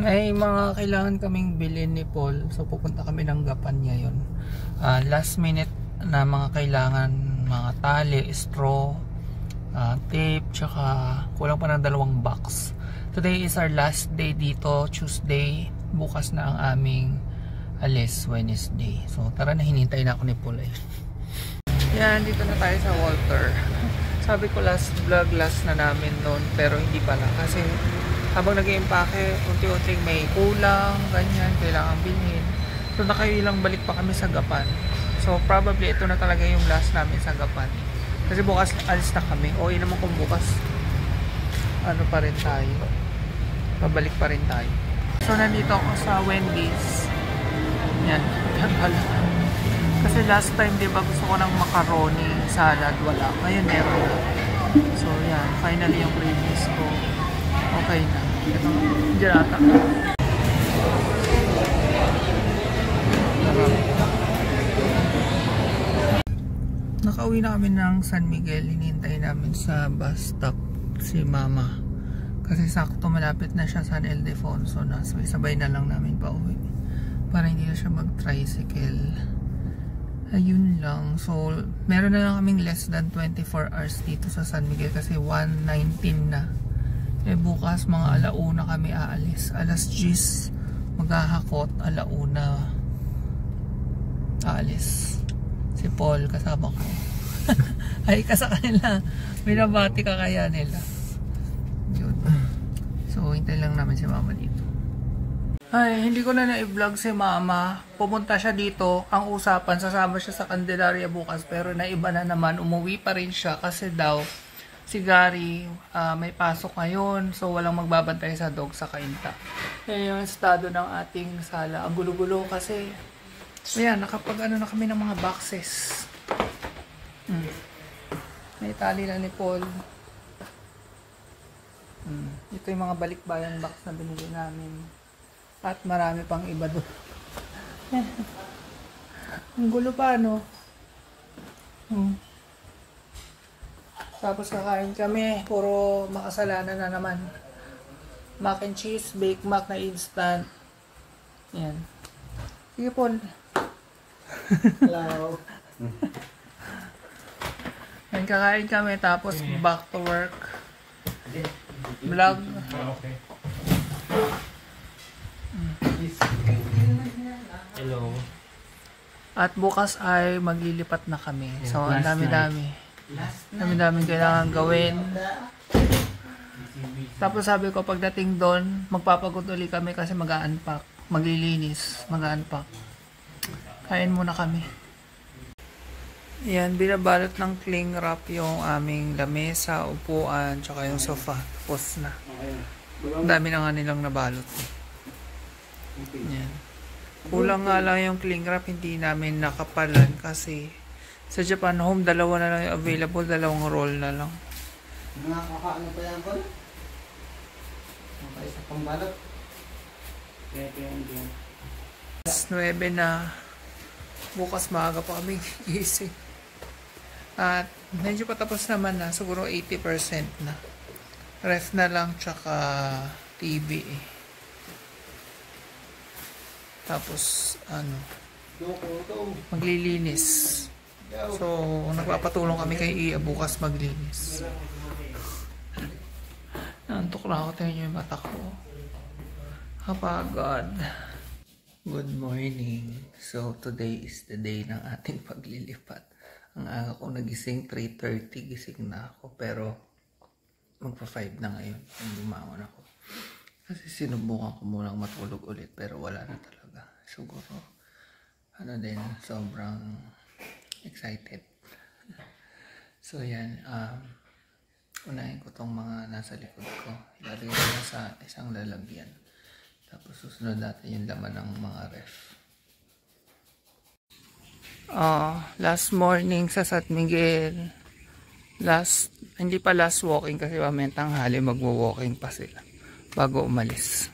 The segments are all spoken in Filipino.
May mga kailangan kaming bilhin ni Paul. So pupunta kami ng Gapan ngayon. Last minute na mga kailangan, mga tali, straw, tape, tsaka kulang pa ng 2 box. Today is our last day dito, Tuesday. Bukas na ang aming alis, Wednesday. So tara na, hinintay na ako ni Paul eh. Yan, dito na tayo sa Walter. Sabi ko last vlog, last na namin noon, pero hindi pala kasi habang nag-iimpake, unti-unting may kulang, ganyan, kailangan bilhin. So nakailang balik pa kami sa Gapan. So probably ito na talaga yung last namin sa Gapan. Kasi bukas alis na kami. O naman kung bukas ano pa rin tayo. Babalik pa rin tayo. So nandito ako sa Wendy's. Yan. Yan pala. Kasi last time, di ba, gusto ko ng macaroni, salad, wala. Ngayon meron na. So yan, finally yung cravings ko. Okay na. Ito, gelato. Nakauwi na kami ng San Miguel. Hinihintay namin sa bus stop si Mama. Kasi sakto malapit na siya sa Ildefonso na. So isabay na lang namin pa uwi. Para hindi na siya mag-tricycle. Ayun lang. So meron na lang kaming less than 24 hours dito sa San Miguel. Kasi 1:19 na. Eh bukas mga 1:00 kami aalis. 10:00 maghahakot, 1:00 aalis. Si Paul kasama ko. Ay ka sa kanila. Binabati ka kaya nila. Yun. So hintay lang namin si Mama dito. Ay, hindi ko na na-vlog si Mama. Pumunta siya dito. Ang usapan, sasama siya sa Candelaria bukas. Pero naiba na naman, umuwi pa rin siya. Kasi daw, si Gary may pasok ngayon. So, walang magbabantay sa dog sa kainta. Yan yung estado ng ating sala. Ang gulo-gulo kasi, ayan, nakapag-ano na kami ng mga boxes. May tali na ni Paul. Ito yung mga balikbayan box na binili namin. At marami pang iba doon. Ang gulo pa, no? Tapos kakain kami. Puro makasalanan na naman. Mac and cheese, baked mac na instant. Yan. Sige, Paul. Hello. Yan, kakain kami. Tapos back to work. Vlog. Okay. Hello. At bukas ay maglilipat na kami. So, ang dami-dami. Dami-daming kailangan gawin. Tapos sabi ko, pagdating doon, magpapagod uli kami kasi mag-a-unpack. Maglilinis, mag-a-unpack. Kain muna kami. Yan, binabalot ng cling wrap yung aming lamesa, upuan, tsaka yung sofa. Tapos na. Ang dami na nga nilang nabalot. Yan. Kulang nga lang yung cling wrap, hindi namin nakapalan kasi sa Japan Home, 2 na lang yung available, 2 roll na lang. Nakakaano pa yan ko? Okay, sa pambalot. Yan. 9 na. Bukas maaga pa kami gising. At medyo patapos naman na, siguro 80% na. Ref na lang, tsaka TV eh. Tapos, maglilinis. So, nagpapatulong kami kay Iya bukas maglinis. Nantok na ako. Tingnan nyo yung mata ko. Kapagod. Good morning. So, today is the day ng ating paglilipat. Ang aga ko nagising, 3:30 gising na ako. Pero, magpa-5 na ngayon. Bumangon ako. Kasi sinubukan ko munang matulog ulit. Pero wala na talaga. Siguro, sobrang excited. So yan, unahin ko tong mga nasa likod ko. Ilalagay ko sa isang lalagyan. Tapos susunod natin yung laman ng mga ref. Last morning sa San Miguel. Hindi pa last walking kasi mamayang tanghali magwo-walking pa sila bago umalis.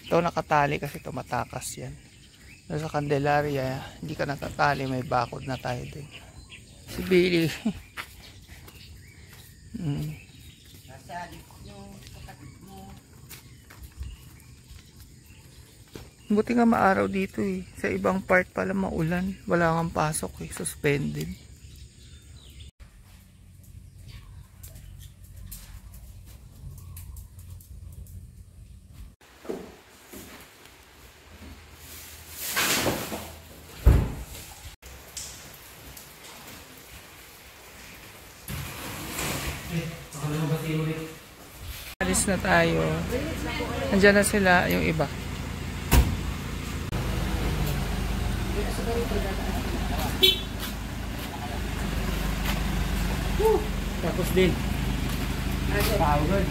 Ito nakatali kasi tumatakas yan. Sa Candelaria, hindi ka natatali, may bakod na tayo din. Si Billy. Buti nga maaraw dito eh. Sa ibang part pala maulan. Wala kang pasok eh. Suspended. Alis na tayo. Nandiyan na sila yung iba. Tapos din. Pagod.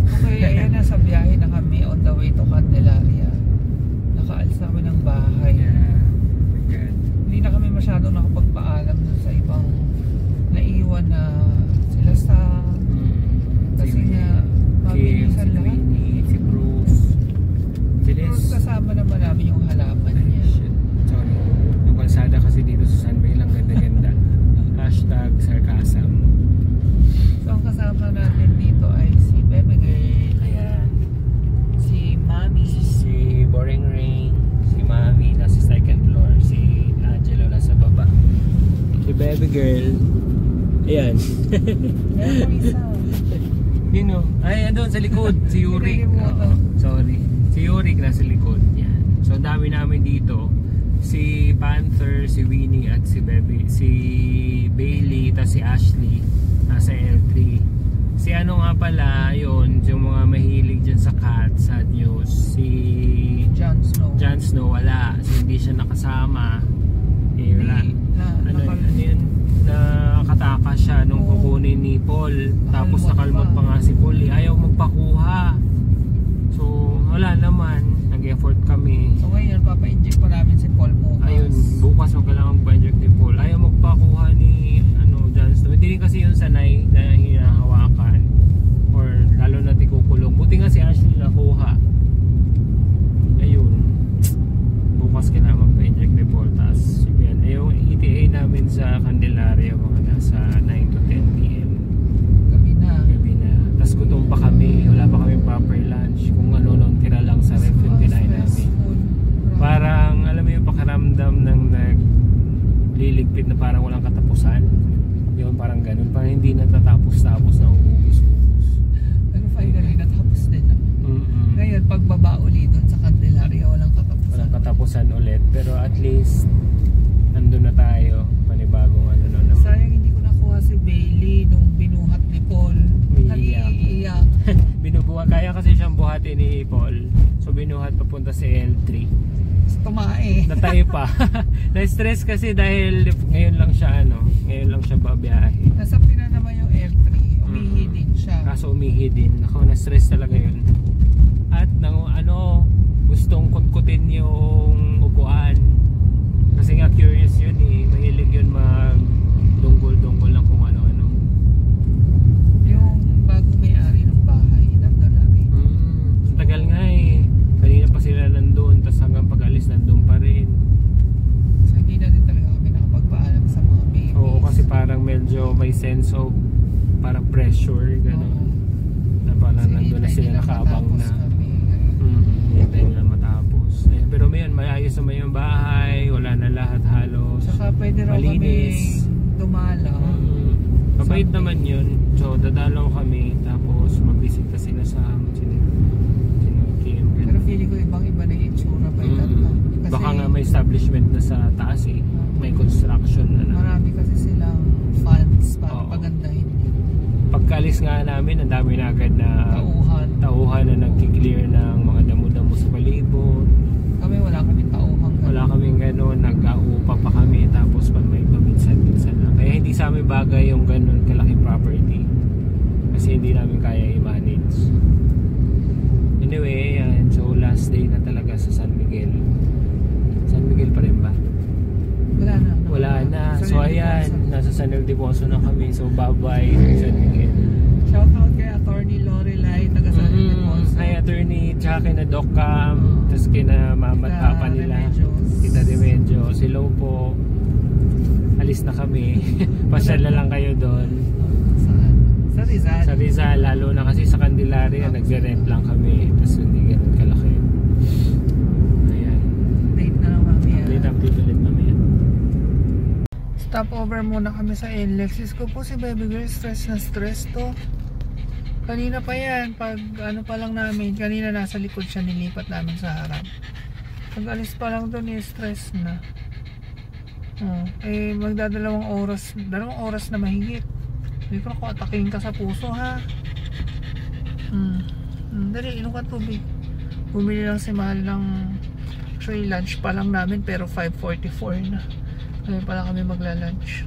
Okay, ayan na sa biyahe na kami on the way to Candelaria. Nakaalis na kami ng bahay. Hindi na kami masyadong nakapagpaalam dun sa ibang naiwan na sila sa kasi nga mabilisan lahat. Si Bruce. Bruce kasama naman namin yung halaman niya. Sorry. Yung kalsada kasi dito sa San Bay lang ganda-ganda. #sarcasm. So ang kasama natin dito ay si Baby Girl. Ayan. Si Mami. Si Boring Ring. Si Mami nasa second floor. Si Angelo nasa baba. Si Baby Girl. Ayan. Meron isa. Yun o. Ay, andun sa likod. Si Yurik. Sorry. Si Yurik nasa likod. Yan. So, ang dami namin dito. Si Panther, si Winnie at si Baby. Si Bailey, tas si Ashley. Nasa L3. Si ano nga pala, yun. Yung mga mahilig dyan sa cat, sad news. Si Jon Snow. Jon Snow, wala. So, hindi siya nakasama. Eh, wala. Ano yun? Nakataka siya nung kukunin ni Paul. Tapos nakalmot pa nga si Paul. Ayaw magpakuha. So wala naman. Nag-effort kami. So ngayon papa-inject pa namin si Paul bukas. Ayun, bukas kailangan mag-inject ni Paul. Ayaw magpakuha ni Jon Snow. Hindi rin kasi yung sanay na hinahawakan. Or lalo na tikukulong. Buti nga si Ashley nakuha. Ayun. Bukas kailangan mag-inject ni Paul. Tapos yung ETA namin sa Candelaria mga nasa 9 to 10 PM. Gabi na. Tapos gutom pa kami, wala pa kami proper lunch. Kung ano nung tira lang sa ref yung kinain namin. Parang alam mo yung pakaramdam ng nagliligpit na parang walang katapusan. Yun parang ganun, parang hindi natatapos-tapos na ubus-ubus. Pero finally natapos din na. Ngayon pagbaba uli doon sa Candelaria walang katapusan. Walang katapusan ulit, pero at least nandun na tayo, panibagong ano na naman. Sayang hindi ko nakuha si Bailey nung binuhat ni Paul. Nag-iiyak. Kaya kasi siyang buhatin ni Paul. So binuhat papunta sa L3. Tumae. Natay pa. Na-stress kasi dahil ngayon lang siya babiyahe. Nasapi na naman yung L3. Umihi din siya. Kaso umihi din. Ako na-stress talaga yun. At gustong kutkutin yung upuan. Kasi nga curious yun eh. Mahilig yun mag-dunggol-dunggol lang kung ano-ano. Yung bagong may-ari ng bahay, nandun na rin. Ang tagal nga eh. Kanina pa sila nandun. Tapos hanggang pag-alis nandun pa rin. So hindi na din talaga kami nakapagpaalam sa mga babies. Oo, kasi parang medyo may sense of parang pressure. Gano'n. Na parang nandun na sila nakaabang na. Hintay nila matapos. Pero mayon, maayos naman yung bahay, wala na lahat halos. Saka pwede raw kami dumalaw. Mabait naman yun. So dadalaw kami, tapos magbisita sila sa sino Kim. Pero feeling ko ibang iba na yung itsura by that time. Kasi baka nga may establishment na sa taas eh. May construction na na. Marami kasi silang funds para pagandahin yun. Pagkalis nga namin, ang dami na agad na tauhan na nagki-clear ng mga damo-damo sa palibot. Kami wala kaming tauhan. Wala kaming gano'n, nag-aupa pa kami tapos may paminsan-minsan lang. Kaya hindi sa amin bagay yung gano'n kalaking property. Kasi hindi namin kaya i-manage. Anyway, so last day na talaga sa San Miguel. San Miguel pa rin ba? Wala na. So ayan, nasa San Ildefonso na kami. So bye-bye San Miguel. Shoutout kay Attorney Lorelai, taga San Ildefonso. Hi Attorney, tsaka kina Doc Cam, tapos kina Mama at Papa nila. Tita Remedios. Hello po. Alis na kami. Pasyal na lang kayo doon. Sa Rizal. Sa Rizal. lalo na kasi sa Candelaria, nagre-rent lang kami. Tapos hindi ganun kalaki. Ayan. Date na lang mamaya. Date update ulit mamaya. Stop over muna kami sa NLEX. Ko po si baby girl, stress na stress to. Kanina pa yan, pag ano pa lang namin, kanina nasa likod siya, nilipat namin sa harap. Pag alis pa lang doon, stress na. Magdadalawang oras, 2 oras na mahigit. Hindi ko ako atakin ka sa puso ha. Dali, inom ka tubig. Bumili lang si Mahal ng actually lunch pa lang namin pero 5:44 na. Ngayon pala kami magla-lunch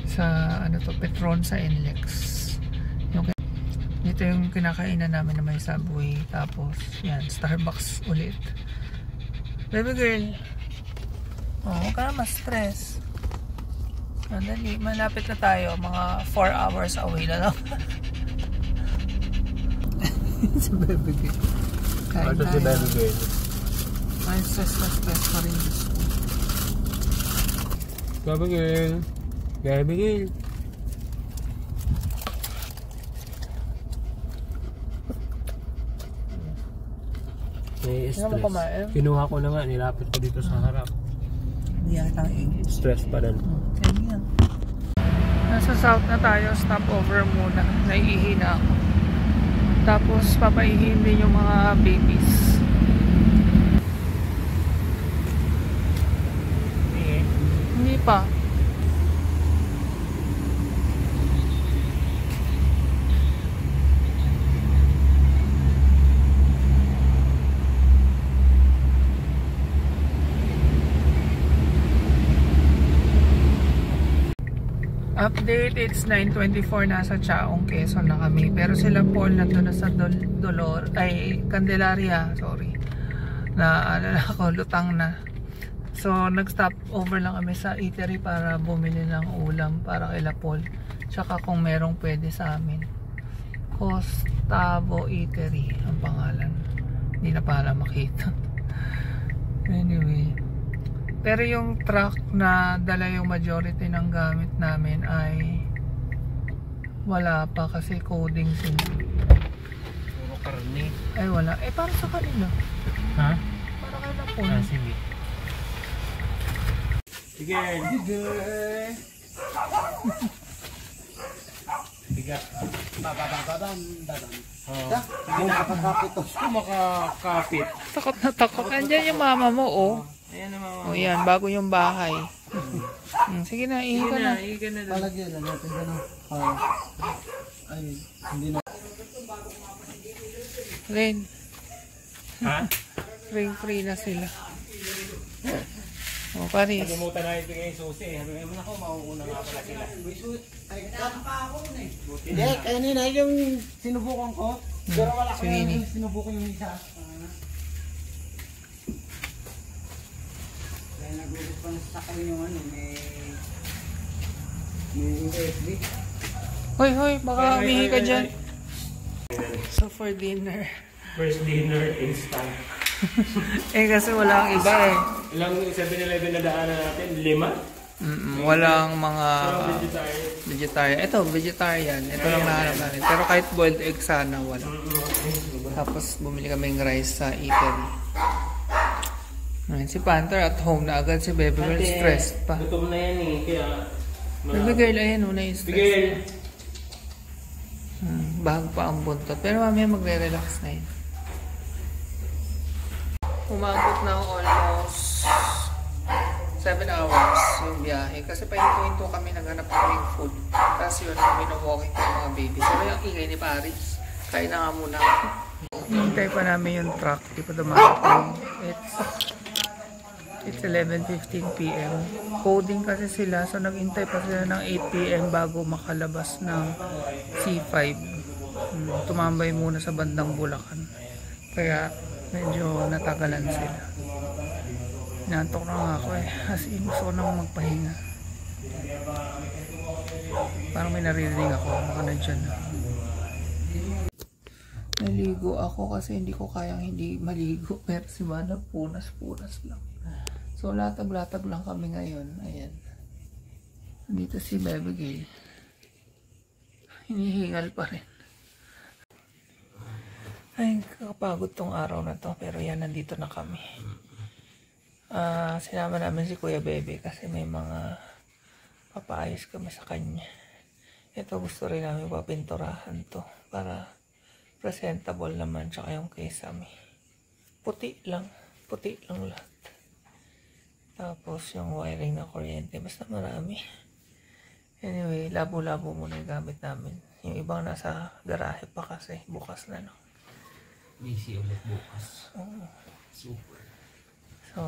sa ano to, Petron sa NLEX. Dito yung kinakainan namin na may Subway. Tapos yan, Starbucks ulit. Baby girl, huwag ka na ma-stress. Dali, malapit na tayo. Mga 4 hours away na lang. Si baby girl. Kain tayo. Si baby girl. May stress na stress pa rin gusto. Baby girl. Baby girl. May stress. Kinuha ko na nga. Nilapit ko dito sa harap. Hindi yata Stress pa rin. Nasa south na tayo, stop over muna. Naiihi na ako. Tapos papaihin din yung mga babies. Hindi pa. Update, it's 9:24, nasa Chaong, Quezon na kami. Pero sila Paul nandun na sa Candelaria, sorry. Naalala ko, lutang na. So, nag-stop over lang kami sa eatery para bumili ng ulam para kila Paul. Tsaka kung merong pwede sa amin. Costavo Eatery ang pangalan. Hindi na pala makita. Anyway. Pero yung truck na dala yung majority ng gamit namin ay wala pa kasi coding sila. Puro karne. Ay wala. Para sa kanila. Ha? Para kay na po. Sige. Sige. Sige. Biga. Makakapitos ko, makakapit. Takot na takot. Andyan yung mama mo, oh. Ayan na mama. O yan, bago yung bahay. Sige na, ihi ka na. Ihi na. Palagyan na natin gano'n. Ay, hindi na. Ren, Ha? free na sila. O, Paris. Nalimutan na ito yung susi. Sabi mo na ako, mauuna nga pala sila. Hindi, kanina yung sinubukan ko. Pero wala ko Sige, yung sinubukan yung isa. Kaya nagulit pa na sa akin yung ano, may USB. Hoy, baka umihi ka dyan. So, for dinner. First dinner, instant. Kasi wala ang iba eh. Ilang 7-Eleven na daanan natin? 5? Walang mga Vegetarian. vegetarian. Ito, vegetarian. Ito lang nahanap natin. Pero kahit boiled egg sana, wala. Tapos bumili kaming rice sa eatery. Ayun, si Panther at home na agad. Si Baby Girl stressed pa. Gutom na yan eh. Kaya... Baby Girl, ayan, una yung stress. Bigay! Bahag pa ang buntot. Pero mamaya magre-relax na yun. Umabot na almost 7 hours yung biyahe. Kasi pahinto-hinto kami naghanap ng food. Tapos yun, minowalking ko yung mga babies. Pero yung ingay ni Paris, kain na nga muna. Hintay pa namin yung truck. Di pa dumating. It's 11:15 PM. Coding kasi sila. So naghintay pa sila ng 8 PM bago makalabas ng C5. Tumambay muna sa bandang Bulacan. Kaya medyo natagalan sila. Nantok na nga ako eh. As in, gusto ko nang magpahinga. Parang may naririnig ako. Baka na dyan. Naligo ako kasi hindi ko kayang hindi maligo. Pero si Mana punas-punas lang. So latag-latag lang kami ngayon. Ayan. Nandito si Baby Girl. Hinihingal pa rin. Ay, kakapagod tong araw na to. Pero yan, nandito na kami. Sinama namin si Kuya Bebe kasi may mga papaayos kami sa kanya. Ito gusto rin namin papinturahan to para presentable naman. Tsaka yung kesame. Puti lang lahat. Tapos yung wiring na kuryente. Basta marami. Anyway, labo-labo muna yung gamit namin. Yung ibang nasa garahe pa kasi. Bukas na, no? Busy ulit bukas. Super. So,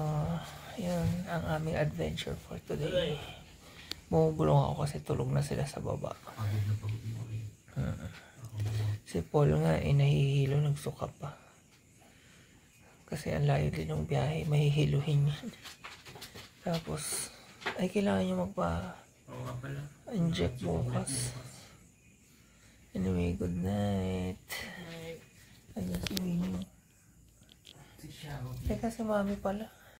yun ang aming adventure for today. Bumubulong ako kasi tulog na sila sa baba. Pagod na rin. Si Paul nga, nahihilo, nagsuka pa. Kasi ang layo din ng biyahe, mahihiluhin yan. Tapos, ay kailangan nyo Oo nga pala. inject bukas. Anyway, good night. Ayan si Winnie. Si Shaw. Teka, si Mami pala.